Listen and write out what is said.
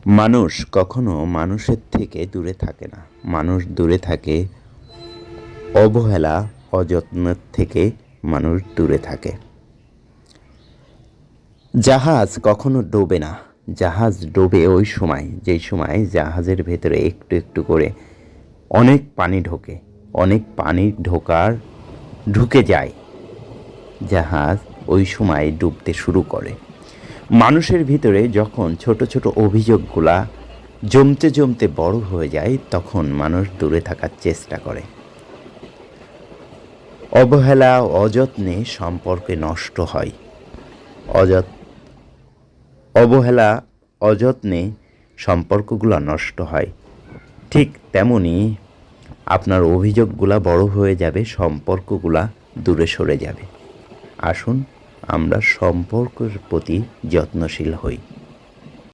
মানুষ কখনো মানুষের থেকে দূরে থাকে না। মানুষ দূরে থাকে অবহেলা, অযত্নের থেকে মানুষ দূরে থাকে। জাহাজ কখনো ডোবে না। জাহাজ ডোবে ওই সময়, যেই সময় জাহাজের ভেতরে একটু একটু করে অনেক পানি ঢোকে। অনেক পানি ঢুকে যায়, জাহাজ ওই সময় ডুবতে শুরু করে। মানুষের ভিতরে যখন ছোট ছোট অভিযোগগুলা জমতে জমতে বড় হয়ে যায়, তখন মানুষ দূরে থাকার চেষ্টা করে। অবহেলা, অযত্নে সম্পর্কে নষ্ট হয়। অবহেলা, অযত্নে সম্পর্কগুলো নষ্ট হয়। ঠিক তেমনি আপনার অভিযোগগুলা বড় হয়ে যাবে, সম্পর্কগুলা দূরে সরে যাবে। আসুন আমরা সম্পর্কের প্রতি যত্নশীল হই।